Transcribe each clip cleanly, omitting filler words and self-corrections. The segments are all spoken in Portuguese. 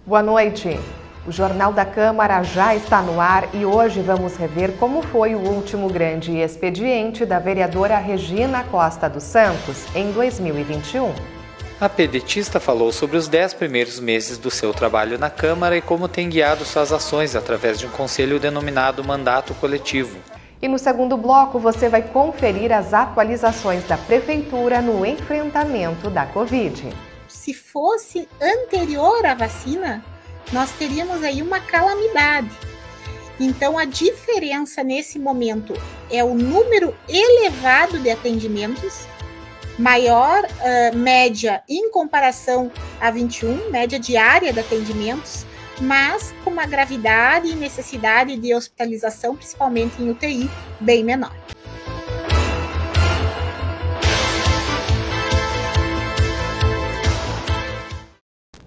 Boa noite. O Jornal da Câmara já está no ar e hoje vamos rever como foi o último grande expediente da vereadora Regina Costa dos Santos em 2021. A pedetista falou sobre os 10 primeiros meses do seu trabalho na Câmara e como tem guiado suas ações através de um conselho denominado Mandato Coletivo. E no segundo bloco você vai conferir as atualizações da Prefeitura no enfrentamento da Covid. Se fosse anterior à vacina, nós teríamos aí uma calamidade. Então, a diferença nesse momento é o número elevado de atendimentos, maior média em comparação a 21, média diária de atendimentos, mas com uma gravidade e necessidade de hospitalização, principalmente em UTI, bem menor.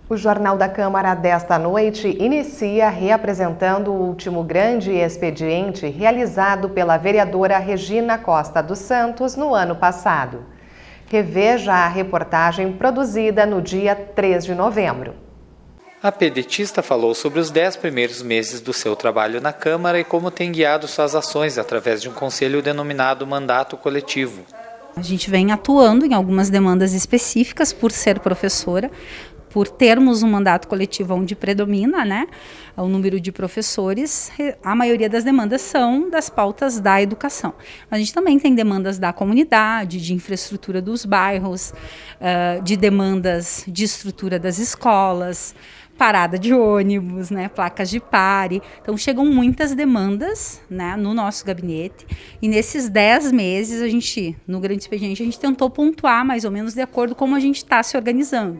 O Jornal da Câmara desta noite inicia reapresentando o último grande expediente realizado pela vereadora Regina Costa dos Santos no ano passado. Reveja a reportagem produzida no dia 3 de novembro. A pedetista falou sobre os 10 primeiros meses do seu trabalho na Câmara e como tem guiado suas ações através de um conselho denominado Mandato Coletivo. A gente vem atuando em algumas demandas específicas por ser professora, por termos um mandato coletivo onde predomina, o número de professores. A maioria das demandas são das pautas da educação. A gente também tem demandas da comunidade, de infraestrutura dos bairros, de demandas de estrutura das escolas, parada de ônibus, placas de pare. Então chegam muitas demandas no nosso gabinete e nesses 10 meses no grande expediente, a gente tentou pontuar mais ou menos de acordo com como a gente está se organizando.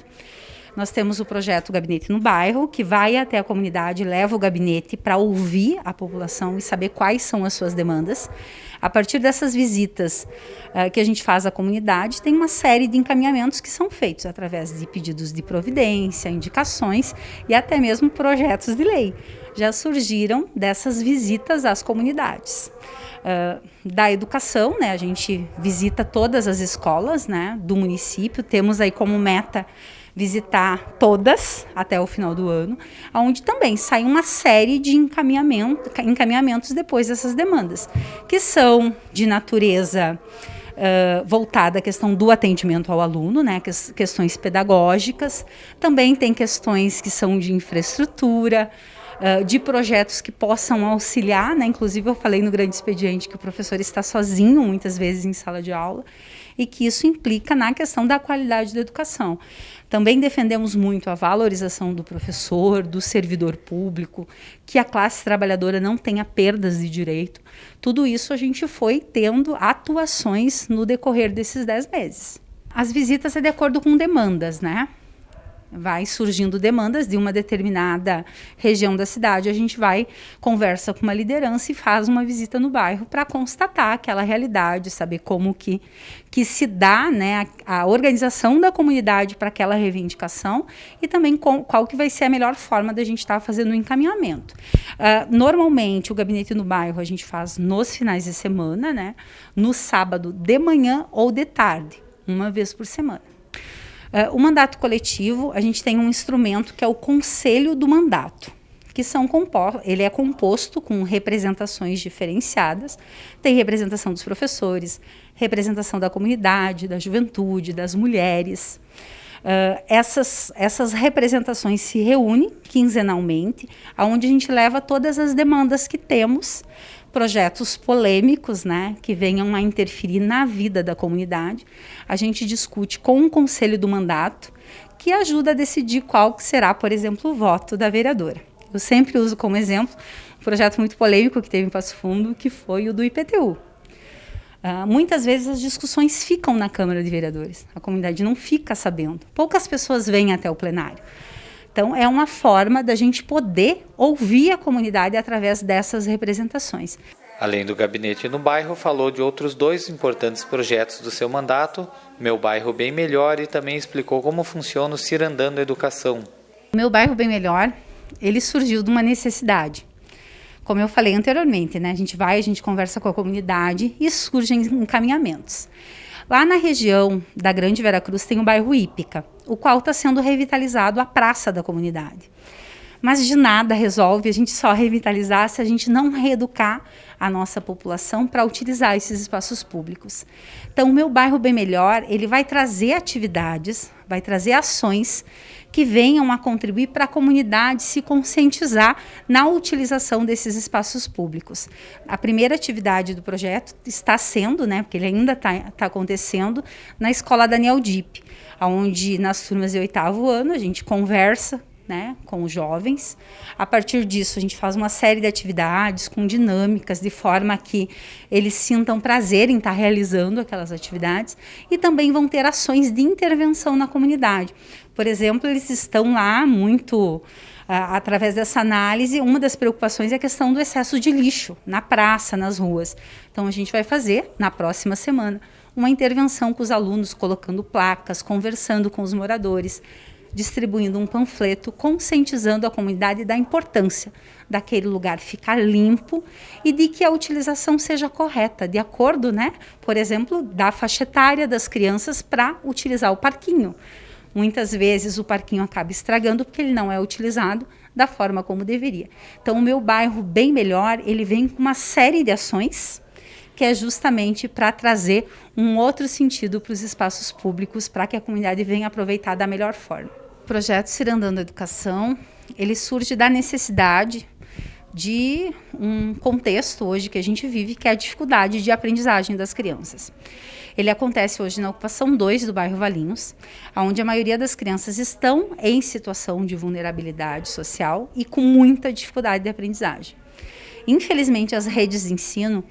Nós temos o projeto Gabinete no Bairro, que vai até a comunidade, leva o gabinete para ouvir a população e saber quais são as suas demandas. A partir dessas visitas que a gente faz à comunidade, tem uma série de encaminhamentos que são feitos através de pedidos de providência, indicações e até mesmo projetos de lei. Já surgiram dessas visitas às comunidades. Da educação, a gente visita todas as escolas do município, temos aí como meta visitar todas até o final do ano, onde também sai uma série de encaminhamentos depois dessas demandas, que são de natureza voltada à questão do atendimento ao aluno, questões pedagógicas, também tem questões que são de infraestrutura, de projetos que possam auxiliar, inclusive eu falei no grande expediente que o professor está sozinho muitas vezes em sala de aula e que isso implica na questão da qualidade da educação. Também defendemos muito a valorização do professor, do servidor público, que a classe trabalhadora não tenha perdas de direito. Tudo isso a gente foi tendo atuações no decorrer desses 10 meses. As visitas é de acordo com demandas, Vai surgindo demandas de uma determinada região da cidade, a gente conversa com uma liderança e faz uma visita no bairro para constatar aquela realidade, saber como que se dá a organização da comunidade para aquela reivindicação e também qual que vai ser a melhor forma da gente estar fazendo o encaminhamento. Normalmente, o gabinete no bairro a gente faz nos finais de semana, no sábado de manhã ou de tarde, uma vez por semana. O mandato coletivo, a gente tem um instrumento que é o Conselho do Mandato, que ele é composto com representações diferenciadas, tem representação dos professores, representação da comunidade, da juventude, das mulheres. Essas representações se reúnem quinzenalmente, onde a gente leva todas as demandas que temos, projetos polêmicos, que venham a interferir na vida da comunidade. A gente discute com o Conselho do Mandato, que ajuda a decidir qual que será, por exemplo, o voto da vereadora. Eu sempre uso como exemplo um projeto muito polêmico que teve em Passo Fundo, que foi o do IPTU. Muitas vezes as discussões ficam na Câmara de Vereadores, a comunidade não fica sabendo, poucas pessoas vêm até o plenário. Então, é uma forma da gente poder ouvir a comunidade através dessas representações. Além do gabinete no bairro, falou de outros 2 importantes projetos do seu mandato, Meu Bairro Bem Melhor, e também explicou como funciona o Cirandando Educação. O Meu Bairro Bem Melhor, ele surgiu de uma necessidade. Como eu falei anteriormente, a gente conversa com a comunidade e surgem encaminhamentos. Lá na região da Grande Veracruz tem o bairro Hípica, o qual está sendo revitalizado a praça da comunidade. mas de nada resolve a gente só revitalizar se a gente não reeducar a nossa população para utilizar esses espaços públicos. Então, o Meu Bairro Bem Melhor, ele vai trazer atividades, vai trazer ações que venham a contribuir para a comunidade se conscientizar na utilização desses espaços públicos. A primeira atividade do projeto está sendo, porque ele ainda está acontecendo, na Escola Daniel Dipp, onde nas turmas de 8º ano a gente conversa com os jovens. A partir disso, a gente faz uma série de atividades com dinâmicas, de forma que eles sintam prazer em estar realizando aquelas atividades, e também vão ter ações de intervenção na comunidade. Por exemplo, eles estão lá muito, através dessa análise, uma das preocupações é a questão do excesso de lixo na praça, nas ruas. Então, a gente vai fazer, na próxima semana, uma intervenção com os alunos, colocando placas, conversando com os moradores, distribuindo um panfleto, conscientizando a comunidade da importância daquele lugar ficar limpo e de que a utilização seja correta, de acordo, por exemplo, da faixa etária das crianças para utilizar o parquinho. Muitas vezes o parquinho acaba estragando porque ele não é utilizado da forma como deveria. Então, o Meu Bairro Bem Melhor, ele vem com uma série de ações que é justamente para trazer um outro sentido para os espaços públicos, para que a comunidade venha aproveitar da melhor forma. O projeto Cirandando Educação, ele surge da necessidade de um contexto hoje que a gente vive, que é a dificuldade de aprendizagem das crianças. Ele acontece hoje na ocupação 2 do bairro Valinhos, onde a maioria das crianças estão em situação de vulnerabilidade social e com muita dificuldade de aprendizagem. Infelizmente, as redes de ensino,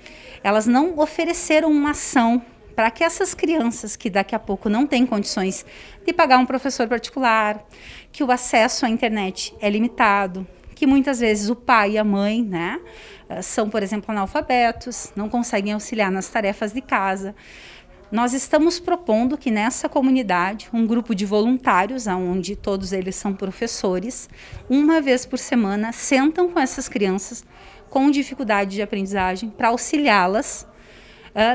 elas não ofereceram uma ação para que essas crianças que daqui a pouco não têm condições de pagar um professor particular, que o acesso à internet é limitado, que muitas vezes o pai e a mãe são, por exemplo, analfabetos, não conseguem auxiliar nas tarefas de casa. Nós estamos propondo que nessa comunidade, um grupo de voluntários, onde todos eles são professores, uma vez por semana, sentam com essas crianças com dificuldade de aprendizagem para auxiliá-las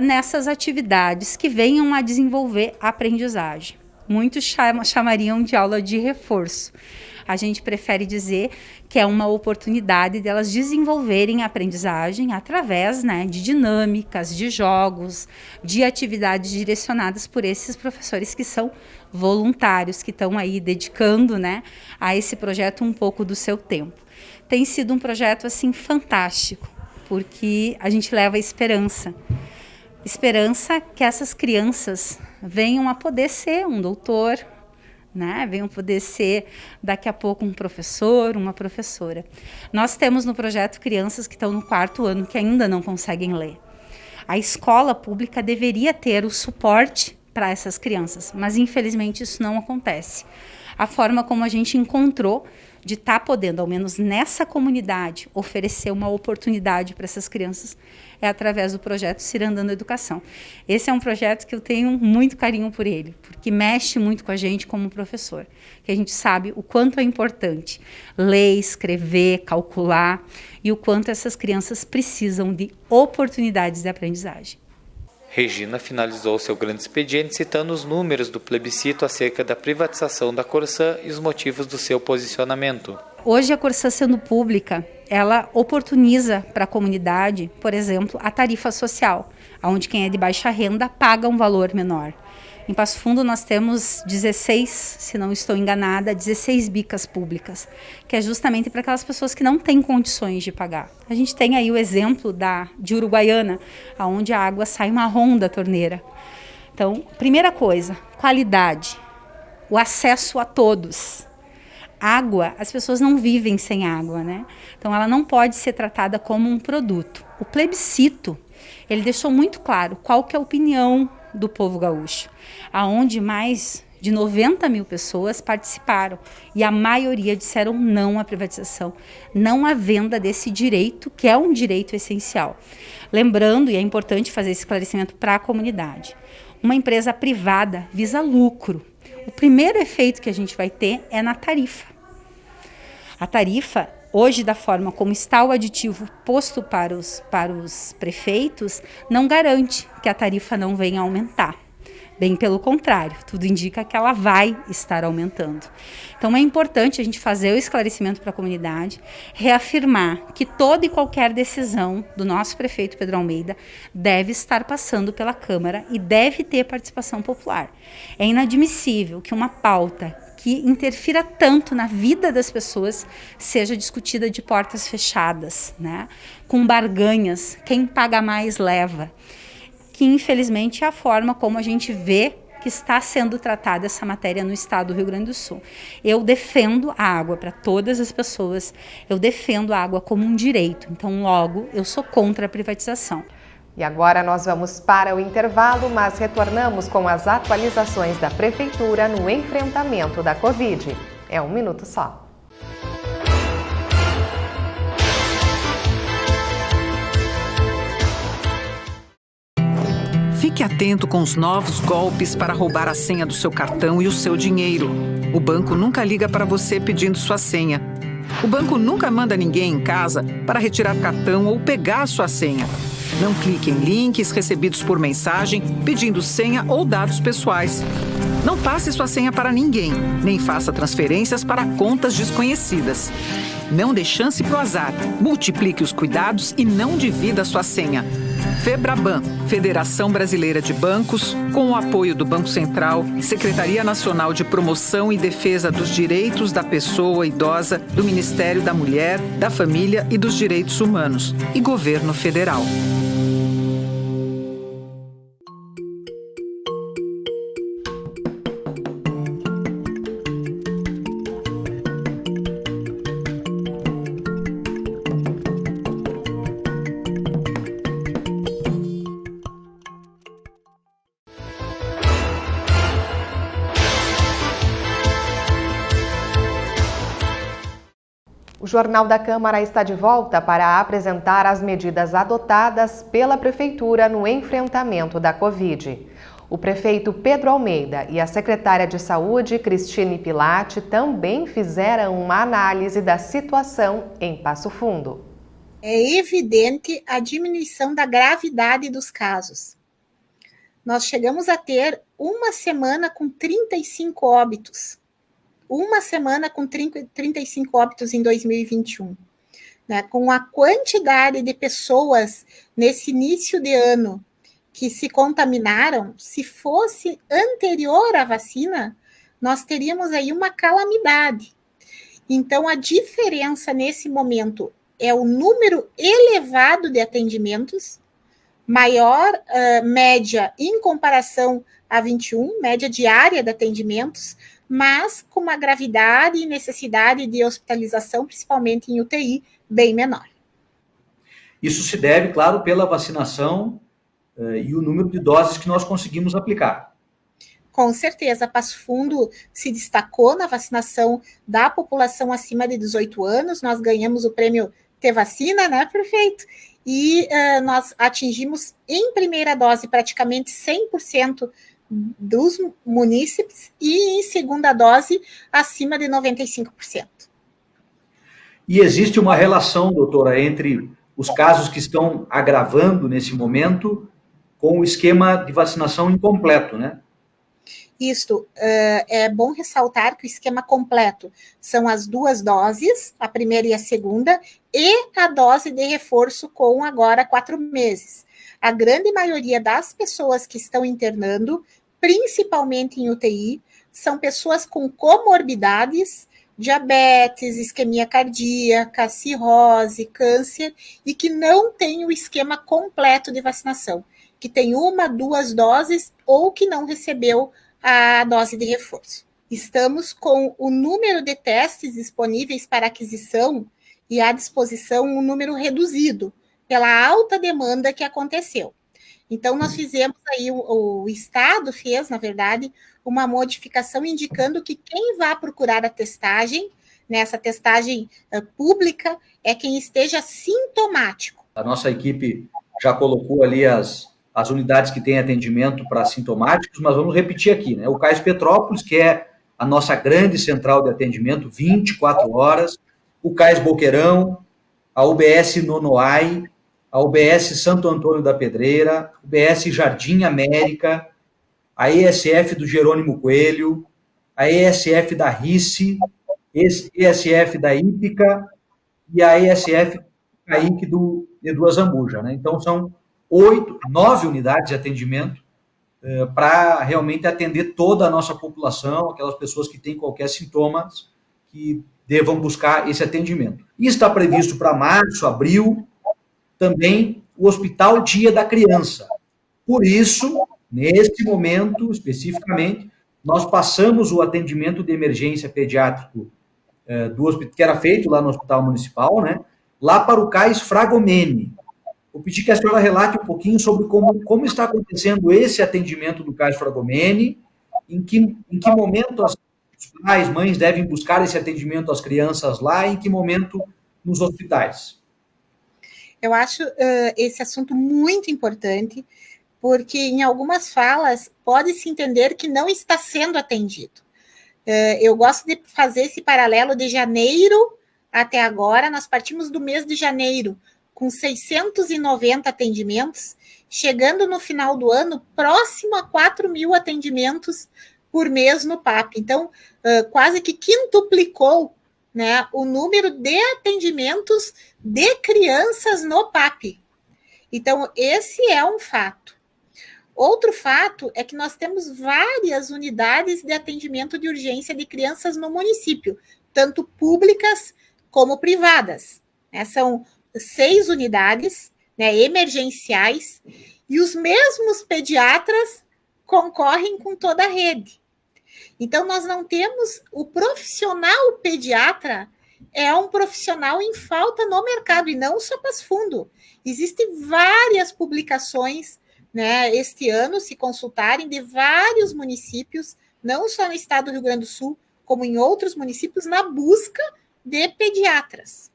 nessas atividades que venham a desenvolver a aprendizagem. Muitos chamariam de aula de reforço. A gente prefere dizer que é uma oportunidade delas desenvolverem a aprendizagem através de dinâmicas, de jogos, de atividades direcionadas por esses professores que são voluntários, que estão aí dedicando a esse projeto um pouco do seu tempo. Tem sido um projeto assim fantástico, porque a gente leva esperança que essas crianças venham a poder ser um doutor, venham poder ser daqui a pouco um professor, uma professora. Nós temos no projeto crianças que estão no 4º ano que ainda não conseguem ler. A escola pública deveria ter o suporte para essas crianças, mas infelizmente isso não acontece. A forma como a gente encontrou de estar podendo, ao menos nessa comunidade, oferecer uma oportunidade para essas crianças é através do projeto Cirandando Educação. Esse é um projeto que eu tenho muito carinho por ele, porque mexe muito com a gente como professor, que a gente sabe o quanto é importante ler, escrever, calcular e o quanto essas crianças precisam de oportunidades de aprendizagem. Regina finalizou seu grande expediente citando os números do plebiscito acerca da privatização da Corsã e os motivos do seu posicionamento. Hoje a Corsã, sendo pública, ela oportuniza para a comunidade, por exemplo, a tarifa social, onde quem é de baixa renda paga um valor menor. Em Passo Fundo nós temos 16, se não estou enganada, 16 bicas públicas, que é justamente para aquelas pessoas que não têm condições de pagar. A gente tem aí o exemplo de Uruguaiana, onde a água sai marrom da torneira. Então, primeira coisa, qualidade, o acesso a todos. Água, as pessoas não vivem sem água, Então, ela não pode ser tratada como um produto. O plebiscito, ele deixou muito claro qual que é a opinião do povo gaúcho, aonde mais de 90 mil pessoas participaram e a maioria disseram não à privatização, não à venda desse direito, que é um direito essencial. Lembrando, e é importante fazer esse esclarecimento para a comunidade, uma empresa privada visa lucro. O primeiro efeito que a gente vai ter é na tarifa. A tarifa, hoje, da forma como está o aditivo posto para os prefeitos, não garante que a tarifa não venha a aumentar. Bem pelo contrário, tudo indica que ela vai estar aumentando. Então é importante a gente fazer o esclarecimento para a comunidade, reafirmar que toda e qualquer decisão do nosso prefeito Pedro Almeida deve estar passando pela Câmara e deve ter participação popular. É inadmissível que uma pauta que interfira tanto na vida das pessoas seja discutida de portas fechadas, né? Com barganhas, quem paga mais leva, que infelizmente é a forma como a gente vê que está sendo tratada essa matéria no estado do Rio Grande do Sul. Eu defendo a água para todas as pessoas, eu defendo a água como um direito, então logo eu sou contra a privatização. E agora nós vamos para o intervalo, mas retornamos com as atualizações da Prefeitura no enfrentamento da Covid. É 1 minuto só. Fique atento com os novos golpes para roubar a senha do seu cartão e o seu dinheiro. O banco nunca liga para você pedindo sua senha. O banco nunca manda ninguém em casa para retirar cartão ou pegar sua senha. Não clique em links recebidos por mensagem pedindo senha ou dados pessoais. Não passe sua senha para ninguém, nem faça transferências para contas desconhecidas. Não dê chance para o azar. Multiplique os cuidados e não divida sua senha. FEBRABAN, Federação Brasileira de Bancos, com o apoio do Banco Central, Secretaria Nacional de Promoção e Defesa dos Direitos da Pessoa Idosa, do Ministério da Mulher, da Família e dos Direitos Humanos e Governo Federal. O Jornal da Câmara está de volta para apresentar as medidas adotadas pela Prefeitura no enfrentamento da Covid. O prefeito Pedro Almeida e a secretária de Saúde, Cristine Pilati, também fizeram uma análise da situação em Passo Fundo. É evidente a diminuição da gravidade dos casos. Nós chegamos a ter uma semana com 35 óbitos. Uma semana com 35 óbitos em 2021. Né? Com a quantidade de pessoas nesse início de ano que se contaminaram, se fosse anterior à vacina, nós teríamos aí uma calamidade. Então, a diferença nesse momento é o número elevado de atendimentos, maior média em comparação a 21, média diária de atendimentos, mas com uma gravidade e necessidade de hospitalização, principalmente em UTI, bem menor. Isso se deve, claro, pela vacinação e o número de doses que nós conseguimos aplicar. Com certeza, Passo Fundo se destacou na vacinação da população acima de 18 anos, nós ganhamos o prêmio T-Vacina, né, prefeito? E nós atingimos em primeira dose praticamente 100% dos munícipes e em segunda dose acima de 95%. E existe uma relação, doutora, entre os casos que estão agravando nesse momento com o esquema de vacinação incompleto, né? Isto, é bom ressaltar que o esquema completo são as 2 doses, a primeira e a segunda, e a dose de reforço com agora 4 meses. A grande maioria das pessoas que estão internando, principalmente em UTI, são pessoas com comorbidades, diabetes, isquemia cardíaca, cirrose, câncer, e que não têm o esquema completo de vacinação, que tem 1, 2 doses ou que não recebeu a dose de reforço. Estamos com o número de testes disponíveis para aquisição e à disposição um número reduzido, pela alta demanda que aconteceu. Então, nós fizemos aí, o Estado fez, na verdade, uma modificação indicando que quem vai procurar a testagem, nessa testagem pública, é quem esteja sintomático. A nossa equipe já colocou ali as unidades que têm atendimento para sintomáticos, mas vamos repetir aqui, né? O CAIS Petrópolis, que é a nossa grande central de atendimento, 24 horas, o CAIS Boqueirão, a UBS Nonoai, a UBS Santo Antônio da Pedreira, UBS Jardim América, a ESF do Jerônimo Coelho, a ESF da RICE, ESF da Ípica e a ESF CAIC do Edu Azambuja, né? Então, são 9 unidades de atendimento para realmente atender toda a nossa população, aquelas pessoas que têm qualquer sintoma que devam buscar esse atendimento. E está previsto para março, abril, também o Hospital Dia da Criança. Por isso, neste momento, especificamente, nós passamos o atendimento de emergência pediátrico que era feito lá no Hospital Municipal, né, lá para o CAIS Fragomene. Vou pedir que a senhora relate um pouquinho sobre como está acontecendo esse atendimento do CAIS Fragomene, em que momento os pais, mães devem buscar esse atendimento às crianças lá, e em que momento nos hospitais. Eu acho esse assunto muito importante, porque em algumas falas pode-se entender que não está sendo atendido. Eu gosto de fazer esse paralelo de janeiro até agora. Nós partimos do mês de janeiro com 690 atendimentos, chegando no final do ano próximo a 4.000 atendimentos por mês no PAP. Então, quase que quintuplicou, né, o número de atendimentos de crianças no PAP. Então, esse é um fato. Outro fato é que nós temos várias unidades de atendimento de urgência de crianças no município, tanto públicas como privadas, né? São 6 unidades, né, emergenciais, e os mesmos pediatras concorrem com toda a rede. Então, nós não temos o profissional pediatra, é um profissional em falta no mercado, e não só Passo Fundo. Existem várias publicações, né, este ano, se consultarem, de vários municípios, não só no estado do Rio Grande do Sul, como em outros municípios, na busca de pediatras.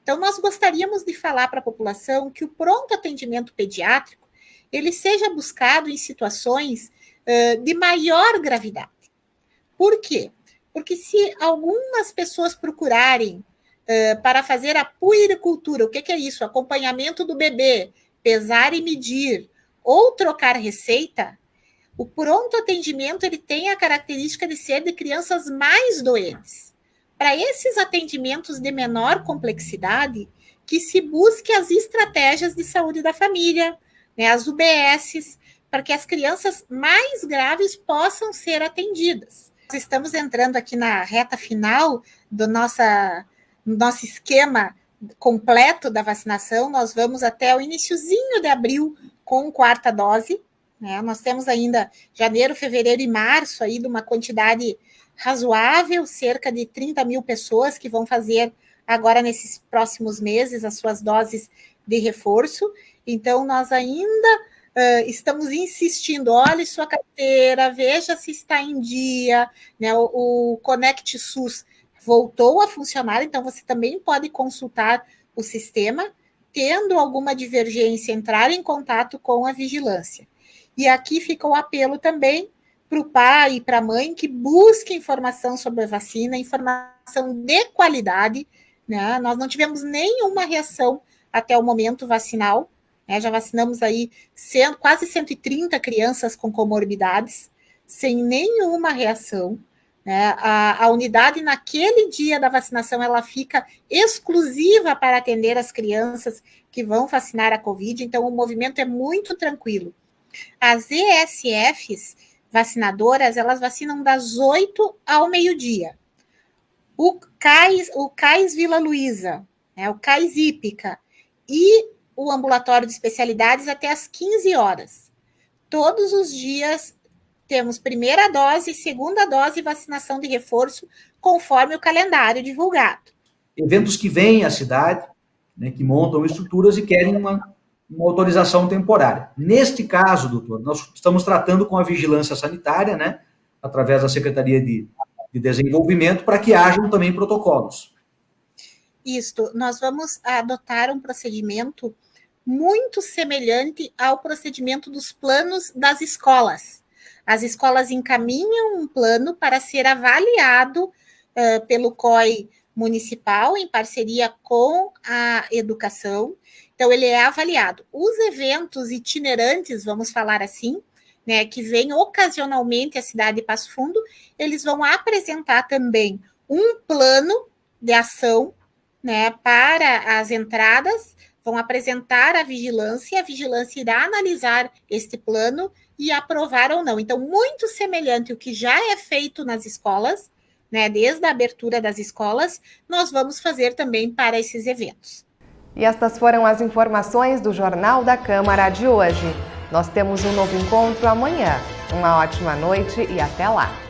Então, nós gostaríamos de falar para a população que o pronto atendimento pediátrico ele seja buscado em situações de maior gravidade. Por quê? Porque se algumas pessoas procurarem para fazer a puericultura, o que é isso? Acompanhamento do bebê, pesar e medir, ou trocar receita, o pronto atendimento ele tem a característica de ser de crianças mais doentes. Para esses atendimentos de menor complexidade, que se busque as estratégias de saúde da família, né, as UBSs, para que as crianças mais graves possam ser atendidas. Nós estamos entrando aqui na reta final do nosso esquema completo da vacinação. Nós vamos até o iniciozinho de abril com 4ª dose, né? Nós temos ainda janeiro, fevereiro e março aí de uma quantidade razoável, cerca de 30.000 pessoas que vão fazer agora nesses próximos meses as suas doses de reforço. Então, nós ainda estamos insistindo, olhe sua carteira, veja se está em dia, né? O Conect SUS voltou a funcionar, então você também pode consultar o sistema, tendo alguma divergência, entrar em contato com a vigilância. E aqui fica o apelo também para o pai e para a mãe que busque informação sobre a vacina, informação de qualidade, né? Nós não tivemos nenhuma reação até o momento vacinal, né? Já vacinamos aí quase 130 crianças com comorbidades, sem nenhuma reação, né? A unidade naquele dia da vacinação ela fica exclusiva para atender as crianças que vão vacinar a Covid, então o movimento é muito tranquilo. As ESFs vacinadoras, elas vacinam das 8 ao meio-dia. O CAIS Vila Luísa, né, o CAIS Ípica e o ambulatório de especialidades até às 15 horas. Todos os dias temos primeira dose, segunda dose e vacinação de reforço, conforme o calendário divulgado. Eventos que vêm à cidade, né, que montam estruturas e querem uma autorização temporária. Neste caso, doutor, nós estamos tratando com a vigilância sanitária, né, através da Secretaria de Desenvolvimento, para que hajam também protocolos. Isto, nós vamos adotar um procedimento muito semelhante ao procedimento dos planos das escolas. As escolas encaminham um plano para ser avaliado pelo COI municipal, em parceria com a educação. Então, ele é avaliado. Os eventos itinerantes, vamos falar assim, né, que vêm ocasionalmente à cidade de Passo Fundo, eles vão apresentar também um plano de ação, né, para as entradas, vão apresentar a vigilância irá analisar este plano e aprovar ou não. Então, muito semelhante ao que já é feito nas escolas, né, desde a abertura das escolas, nós vamos fazer também para esses eventos. E estas foram as informações do Jornal da Câmara de hoje. Nós temos um novo encontro amanhã. Uma ótima noite e até lá!